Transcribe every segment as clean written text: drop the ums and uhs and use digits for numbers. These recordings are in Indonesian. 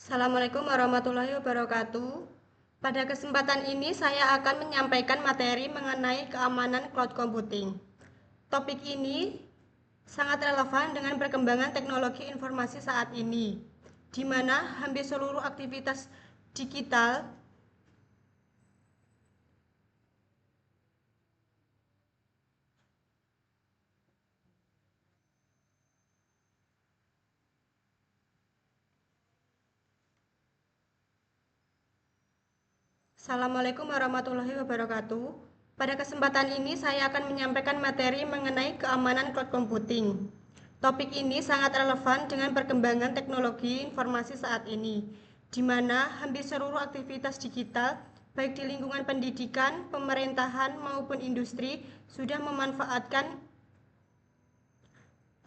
Assalamualaikum warahmatullahi wabarakatuh. Pada kesempatan ini saya akan menyampaikan materi mengenai keamanan cloud computing. Topik ini sangat relevan dengan perkembangan teknologi informasi saat ini, di mana hampir seluruh aktivitas digital Assalamualaikum warahmatullahi wabarakatuh. Pada kesempatan ini saya akan menyampaikan materi mengenai keamanan cloud computing. Topik ini sangat relevan dengan perkembangan teknologi informasi saat ini, di mana hampir seluruh aktivitas digital, baik di lingkungan pendidikan, pemerintahan, maupun industri, sudah memanfaatkan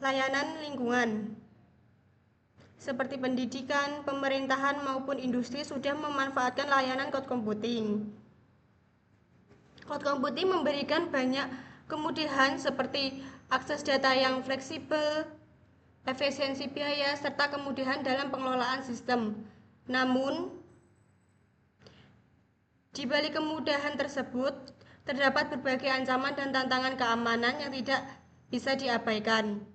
layanan lingkungan. Seperti pendidikan, pemerintahan, maupun industri sudah memanfaatkan layanan cloud computing. Cloud computing memberikan banyak kemudahan seperti akses data yang fleksibel, efisiensi biaya, serta kemudahan dalam pengelolaan sistem. Namun, di balik kemudahan tersebut, terdapat berbagai ancaman dan tantangan keamanan yang tidak bisa diabaikan.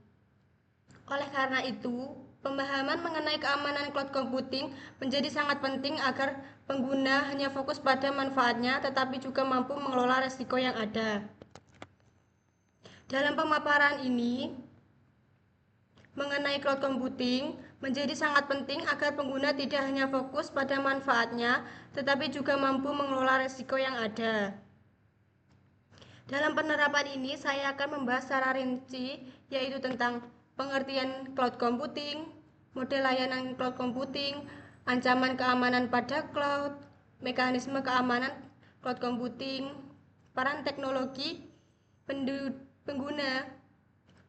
Oleh karena itu, pemahaman mengenai keamanan cloud computing menjadi sangat penting agar pengguna hanya fokus pada manfaatnya tetapi juga mampu mengelola risiko yang ada. Dalam pemaparan ini, mengenai cloud computing menjadi sangat penting agar pengguna tidak hanya fokus pada manfaatnya tetapi juga mampu mengelola risiko yang ada. Dalam penerapan ini, saya akan membahas secara rinci, yaitu tentang pengertian cloud computing, model layanan cloud computing, ancaman keamanan pada cloud, mekanisme keamanan cloud computing, peran teknologi pengguna,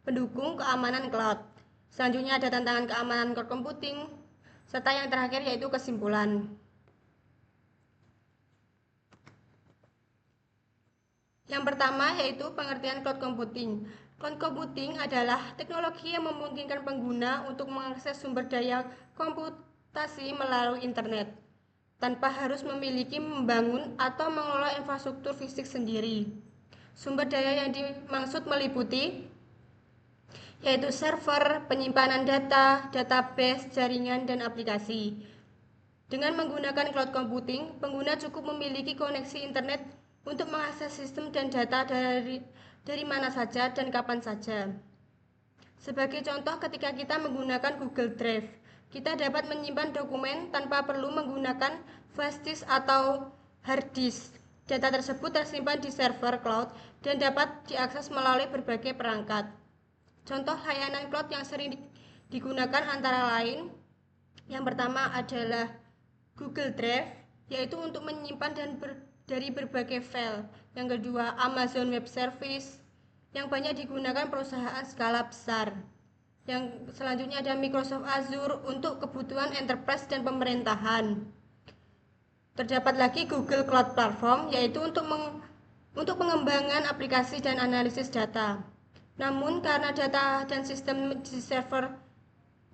pendukung keamanan cloud. Selanjutnya ada tantangan keamanan cloud computing, serta yang terakhir yaitu kesimpulan. Yang pertama yaitu pengertian cloud computing. Cloud computing adalah teknologi yang memungkinkan pengguna untuk mengakses sumber daya komputasi melalui internet tanpa harus memiliki, membangun, atau mengelola infrastruktur fisik sendiri. Sumber daya yang dimaksud meliputi yaitu server, penyimpanan data, database, jaringan, dan aplikasi. Dengan menggunakan cloud computing, pengguna cukup memiliki koneksi internet untuk mengakses sistem dan data dari mana saja dan kapan saja. Sebagai contoh, ketika kita menggunakan Google Drive, kita dapat menyimpan dokumen tanpa perlu menggunakan flash disk atau hard disk. Data tersebut tersimpan di server cloud dan dapat diakses melalui berbagai perangkat. Contoh layanan cloud yang sering digunakan antara lain, yang pertama adalah Google Drive, yaitu untuk menyimpan dari berbagai file. Yang kedua, Amazon Web Service, yang banyak digunakan perusahaan skala besar. Yang selanjutnya ada Microsoft Azure untuk kebutuhan enterprise dan pemerintahan. Terdapat lagi Google Cloud Platform, yaitu untuk pengembangan aplikasi dan analisis data. Namun karena data dan sistem di server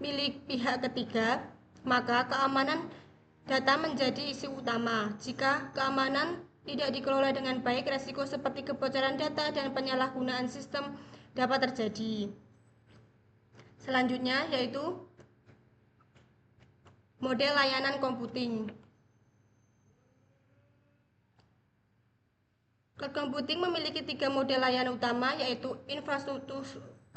milik pihak ketiga, maka keamanan data menjadi isu utama. Jika keamanan tidak dikelola dengan baik, resiko seperti kebocoran data dan penyalahgunaan sistem dapat terjadi. Selanjutnya yaitu model layanan computing. Cloud computing memiliki 3 model layanan utama, yaitu infrastruktur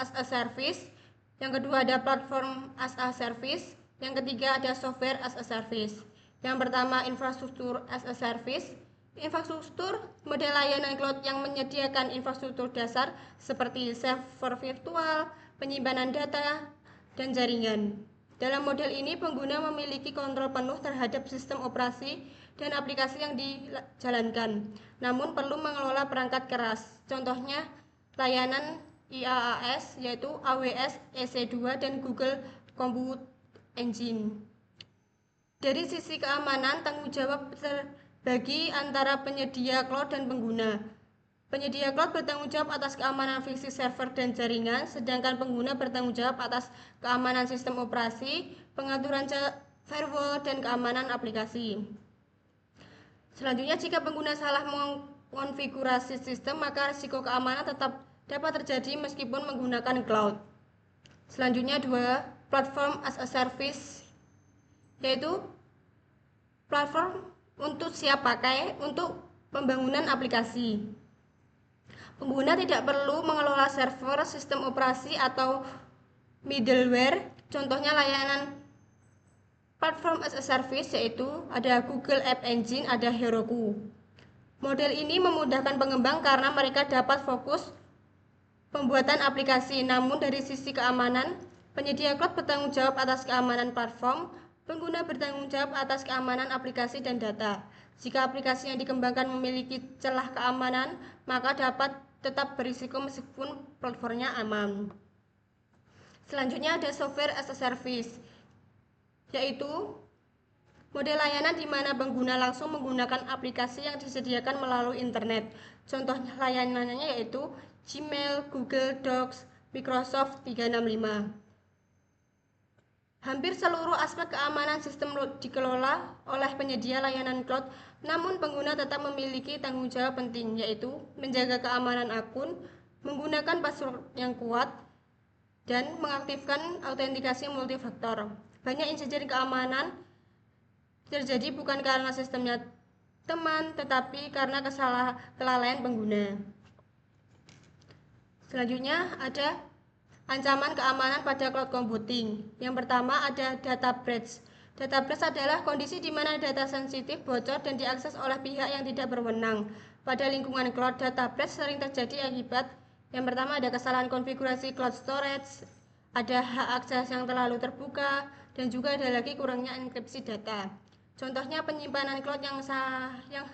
as a service, yang kedua ada platform as a service, yang ketiga ada software as a service. Yang pertama, infrastruktur as a service. Infrastruktur model layanan cloud yang menyediakan infrastruktur dasar seperti server virtual, penyimpanan data, dan jaringan. Dalam model ini, pengguna memiliki kontrol penuh terhadap sistem operasi dan aplikasi yang dijalankan, namun perlu mengelola perangkat keras. Contohnya, layanan IaaS, yaitu AWS, EC2, dan Google Compute Engine. Dari sisi keamanan, tanggung jawab terbagi antara penyedia cloud dan pengguna. Penyedia cloud bertanggung jawab atas keamanan fisik server dan jaringan, sedangkan pengguna bertanggung jawab atas keamanan sistem operasi, pengaturan firewall, dan keamanan aplikasi. Selanjutnya, jika pengguna salah mengkonfigurasi sistem, maka risiko keamanan tetap dapat terjadi meskipun menggunakan cloud. Selanjutnya, 2. Platform as a service, yaitu platform untuk siap pakai untuk pembangunan aplikasi. Pengguna tidak perlu mengelola server, sistem operasi, atau middleware. Contohnya layanan platform as a service yaitu ada Google App Engine, ada Heroku. Model ini memudahkan pengembang karena mereka dapat fokus pembuatan aplikasi. Namun dari sisi keamanan, penyedia cloud bertanggung jawab atas keamanan platform, pengguna bertanggung jawab atas keamanan aplikasi dan data. Jika aplikasi yang dikembangkan memiliki celah keamanan, maka dapat tetap berisiko meskipun platformnya aman. Selanjutnya ada software as a service, yaitu model layanan di mana pengguna langsung menggunakan aplikasi yang disediakan melalui internet. Contoh layanannya yaitu Gmail, Google Docs, Microsoft 365. Hampir seluruh aspek keamanan sistem dikelola oleh penyedia layanan cloud, namun pengguna tetap memiliki tanggung jawab penting, yaitu menjaga keamanan akun, menggunakan password yang kuat, dan mengaktifkan autentikasi multifaktor. Banyak insiden keamanan terjadi bukan karena sistemnya teman, tetapi karena kelalaian pengguna. Selanjutnya ada ancaman keamanan pada cloud computing. Yang pertama ada data breach. Data breach adalah kondisi di mana data sensitif bocor dan diakses oleh pihak yang tidak berwenang. Pada lingkungan cloud, data breach sering terjadi akibat yang pertama ada kesalahan konfigurasi cloud storage, ada hak akses yang terlalu terbuka, dan juga ada lagi kurangnya enkripsi data. Contohnya penyimpanan cloud yang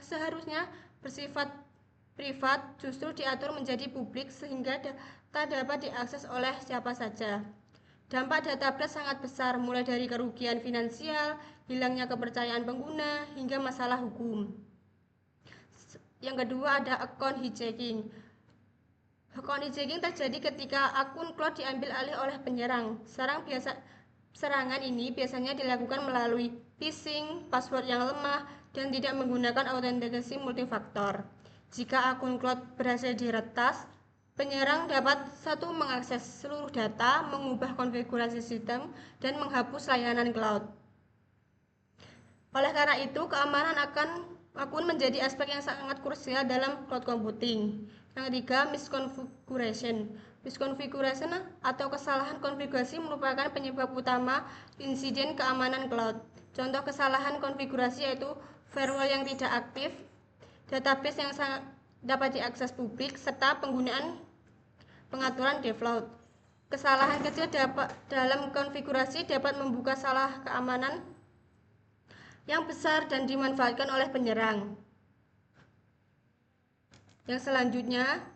seharusnya bersifat privat justru diatur menjadi publik sehingga data dapat diakses oleh siapa saja. Dampak data breach sangat besar, mulai dari kerugian finansial, hilangnya kepercayaan pengguna, hingga masalah hukum. Yang kedua ada account hijacking. Account hijacking terjadi ketika akun cloud diambil alih oleh penyerang. Serangan ini biasanya dilakukan melalui phishing, password yang lemah, dan tidak menggunakan autentikasi multifaktor. Jika akun cloud berhasil diretas, penyerang dapat mengakses seluruh data, mengubah konfigurasi sistem, dan menghapus layanan cloud. Oleh karena itu, keamanan akun menjadi aspek yang sangat krusial dalam cloud computing. Yang ketiga, misconfiguration. Misconfiguration atau kesalahan konfigurasi merupakan penyebab utama insiden keamanan cloud. Contoh kesalahan konfigurasi yaitu firewall yang tidak aktif, database yang dapat diakses publik, serta penggunaan pengaturan default. Kesalahan kecil dalam konfigurasi dapat membuka salah keamanan yang besar dan dimanfaatkan oleh penyerang. Yang selanjutnya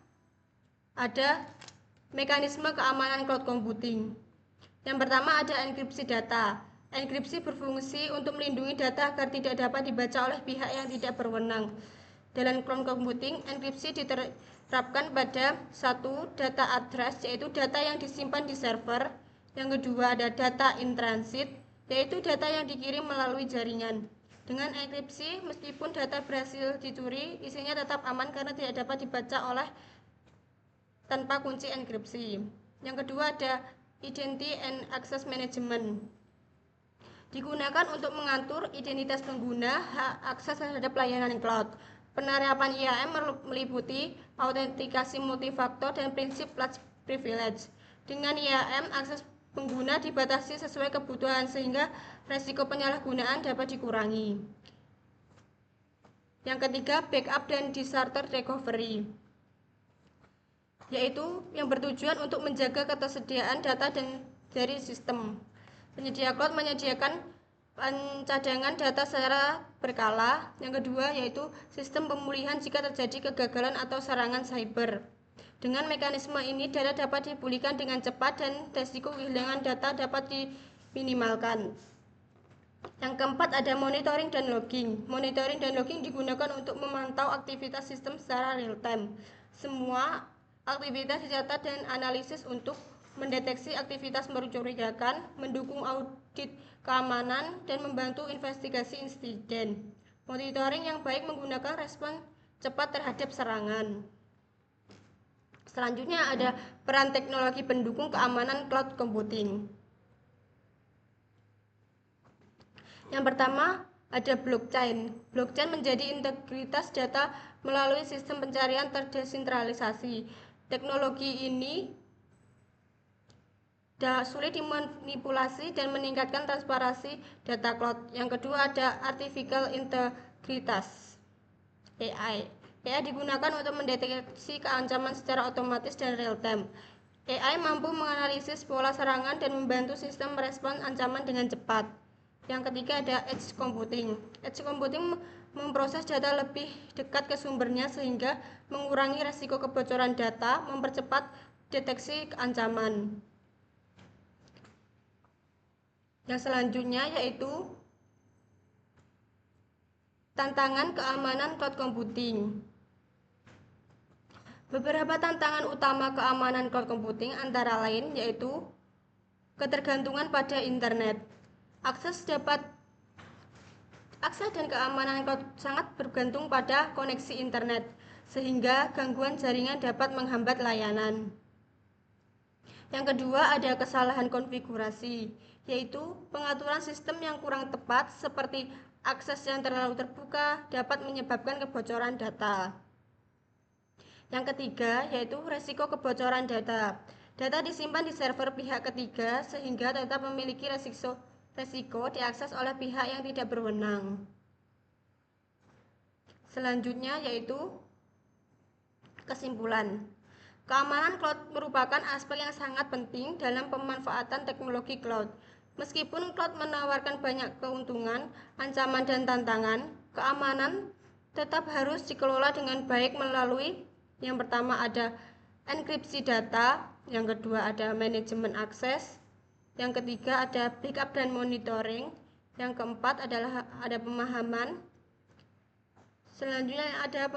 ada mekanisme keamanan cloud computing. Yang pertama ada enkripsi data. Enkripsi berfungsi untuk melindungi data agar tidak dapat dibaca oleh pihak yang tidak berwenang. Dalam cloud computing, enkripsi diterapkan pada satu, data address, yaitu data yang disimpan di server. Yang kedua ada data in transit, yaitu data yang dikirim melalui jaringan. Dengan enkripsi, meskipun data berhasil dicuri, isinya tetap aman karena tidak dapat dibaca oleh tanpa kunci enkripsi. Yang kedua ada Identity and Access Management. Digunakan untuk mengatur identitas pengguna, hak akses terhadap layanan cloud. Penerapan IAM meliputi autentikasi multifaktor dan prinsip large privilege. Dengan IAM, akses pengguna dibatasi sesuai kebutuhan sehingga resiko penyalahgunaan dapat dikurangi. Yang ketiga, backup dan disaster recovery, yaitu yang bertujuan untuk menjaga ketersediaan data dari sistem. Penyedia cloud menyediakan cadangan data secara berkala. Yang kedua yaitu sistem pemulihan jika terjadi kegagalan atau serangan cyber. Dengan mekanisme ini data dapat dipulihkan dengan cepat dan risiko kehilangan data dapat diminimalkan. Yang keempat ada monitoring dan logging. Monitoring dan logging digunakan untuk memantau aktivitas sistem secara real time. Semua aktivitas dicatat dan analisis untuk mendeteksi aktivitas mencurigakan, mendukung audit keamanan, dan membantu investigasi insiden. Monitoring yang baik menggunakan respon cepat terhadap serangan. Selanjutnya ada peran teknologi pendukung keamanan cloud computing. Yang pertama ada blockchain. Blockchain menjadi integritas data melalui sistem pencarian terdesentralisasi. Teknologi ini sulit dimanipulasi dan meningkatkan transparansi data cloud. Yang kedua ada artificial integritas AI. AI digunakan untuk mendeteksi keancaman secara otomatis dan real time. AI mampu menganalisis pola serangan dan membantu sistem merespons ancaman dengan cepat. Yang ketiga ada edge computing. Edge computing memproses data lebih dekat ke sumbernya sehingga mengurangi risiko kebocoran data, mempercepat deteksi ancaman. Yang selanjutnya yaitu tantangan keamanan cloud computing. Beberapa tantangan utama keamanan cloud computing antara lain yaitu ketergantungan pada internet. Akses dan keamanan cloud sangat bergantung pada koneksi internet, sehingga gangguan jaringan dapat menghambat layanan. Yang kedua ada kesalahan konfigurasi, yaitu pengaturan sistem yang kurang tepat seperti akses yang terlalu terbuka dapat menyebabkan kebocoran data. Yang ketiga yaitu resiko kebocoran data. Data disimpan di server pihak ketiga sehingga tetap memiliki resiko diakses oleh pihak yang tidak berwenang. Selanjutnya yaitu kesimpulan. Keamanan cloud merupakan aspek yang sangat penting dalam pemanfaatan teknologi cloud. Meskipun cloud menawarkan banyak keuntungan, ancaman dan tantangan, keamanan tetap harus dikelola dengan baik melalui yang pertama ada enkripsi data, yang kedua ada manajemen akses, yang ketiga ada backup dan monitoring, yang keempat adalah ada pemahaman. Selanjutnya ada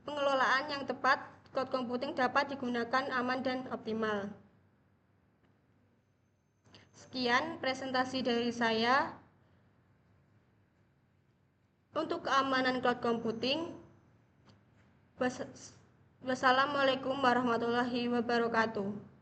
pengelolaan yang tepat. Cloud computing dapat digunakan aman dan optimal. Sekian presentasi dari saya untuk keamanan cloud computing. Wassalamualaikum warahmatullahi wabarakatuh.